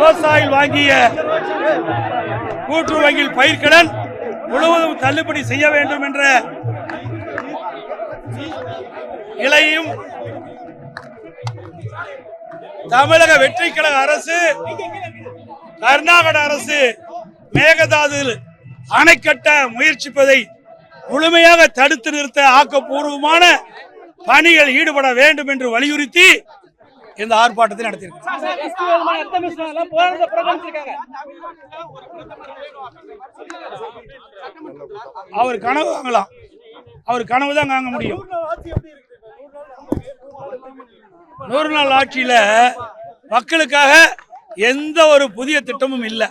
விவசாயிகள் வாங்கிய கூட்டுறவு வங்கியில் பயிர்க்கடன் முழுவதும் தள்ளுபடி செய்ய வேண்டும் என்ற நிலையும் தமிழக வெற்றி கழக அரசு, கர்நாடக அரசு மேகதாது அணை கட்ட முயற்சிப்பதை முழுமையாக தடுத்து நிறுத்த ஆக்கப்பூர்வமான பணிகள் ஈடுபட வேண்டும் என்று வலியுறுத்தி இந்த ஆர்ப்பாட்டத்தை நடத்தியிருக்கிறார். அவர் கனவு வாங்கலாம், அவர் கனவு தான் வாங்க முடியும். 100 நாள் ஆட்சியில மக்களுக்காக எந்த ஒரு புதிய திட்டமும் இல்லை.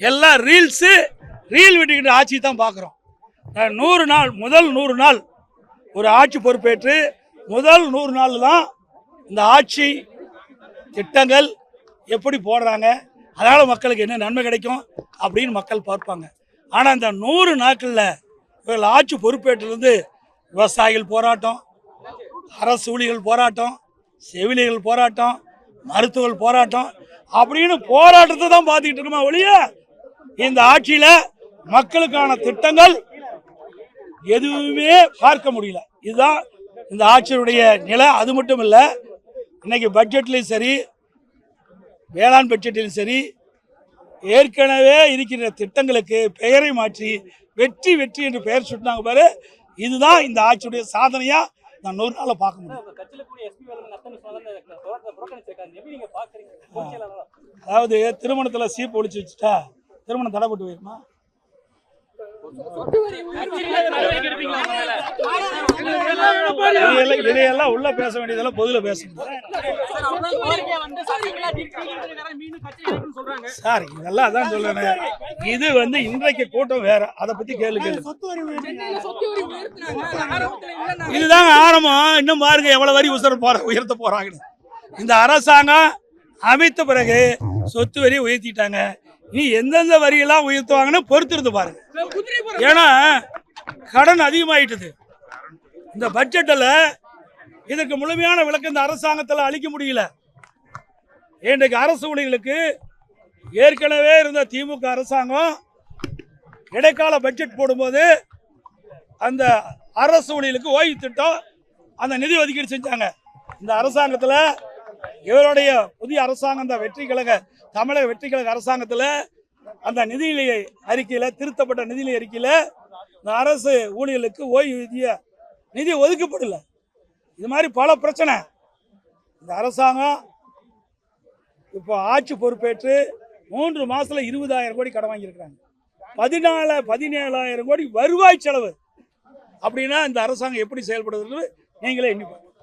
எல்லாம் ரீல் விட்டுக்கிட்டு ஆட்சி தான் பார்க்குறோம். 100 நாள் முதல் 100 நாள் ஒரு ஆட்சி பொறுப்பேற்று முதல் 100 நாள் தான் இந்த ஆட்சி திட்டங்கள் எப்படி போடுறாங்க, அதனால் மக்களுக்கு என்ன நன்மை கிடைக்கும் அப்படின்னு மக்கள் பார்ப்பாங்க. ஆனால் இந்த 100 நாட்களில் இவர்கள் ஆட்சி பொறுப்பேற்றிலிருந்து விவசாயிகள் போராட்டம், அரசு ஊழியர்கள் போராட்டம், செவிலியர்கள் போராட்டம், மருத்துவர்கள் போராட்டம் அப்படின்னு போராட்டத்தை தான் பார்த்துக்கிட்டு இருக்குமா ஒழிய இந்த ஆட்சியில் மக்களுக்கான திட்டங்கள் எதுவுமே பார்க்க முடியல. இதுதான் இந்த ஆட்சியுடைய நிலை. அது மட்டும் இல்லை, இன்னைக்கு பட்ஜெட்லையும் சரி, வேளாண் பட்ஜெட்டிலும் சரி, ஏற்கனவே இருக்கிற திட்டங்களுக்கு பெயரை மாற்றி வெற்றி வெற்றி என்று பெயர் சுட்டினாங்க பாரு. இதுதான் இந்த ஆட்சியுடைய சாதனையா நான் 100 நாளை பார்க்க முடியும். அதாவது திருமணத்தில் சீப்பு ஒழிச்சு வச்சுட்டா திருமணம் தடைப்பட்டு போயிருமா? இதையெல்லாம் உள்ள பேச வேண்டியதெல்லாம் பொதுல பேசணும் சார். இதெல்லாம் அதான் சொல்றேன். இது இன்றைக்கு கூட்டம் வேற, அதை பத்தி கேள்வி. இதுதாங்க ஆரம்பம். இன்னும் பாருங்க எவ்வளவு வரி உயர்த்த போறாங்க. இந்த அரசாங்கம் அமைத்த பிறகு சொத்து வரி உயர்த்திட்டாங்க. நீ எந்தெந்த வரியெல்லாம் உயர்த்துவாங்கன்னு பொறுத்திருந்து பாருங்க. ஏன்னா கடன் அதிகமாயிட்டது. இந்த பட்ஜெட்டில் இதற்கு முழுமையான விளக்கம் இந்த அரசாங்கத்தில் அளிக்க முடியல. இன்றைக்கு அரசு ஊழியர்களுக்கு ஏற்கனவே இருந்த திமுக அரசாங்கம் இடைக்கால பட்ஜெட் போடும்போது அந்த அரசு ஊழியர்களுக்கு ஓய்வு திட்டம் அந்த நிதி ஒதுக்கீடு செஞ்சாங்க. இந்த அரசாங்கத்தில் இவருடைய புதிய அரசாங்கம் இந்த வெற்றி கழக தமிழக வெற்றி கழக அரசாங்கத்தில் அந்த நிதிநிலை அறிக்கையில், திருத்தப்பட்ட நிதிநிலை அறிக்கையில் இந்த அரசு ஊழியர்களுக்கு ஓய்வூதிய நிதி ஒதுக்கப்படல. இது மாதிரி பல பிரச்சனை. இந்த அரசாங்கம் இப்போ ஆட்சி பொறுப்பேற்று 3 மாசத்துல 20,000 கோடி கடன் வாங்கியிருக்கிறாங்க. 17,000 கோடி வருவாய் செலவு. அப்படின்னா இந்த அரசாங்கம் எப்படி செயல்படுறது நீங்களே எண்ணி பாருங்க.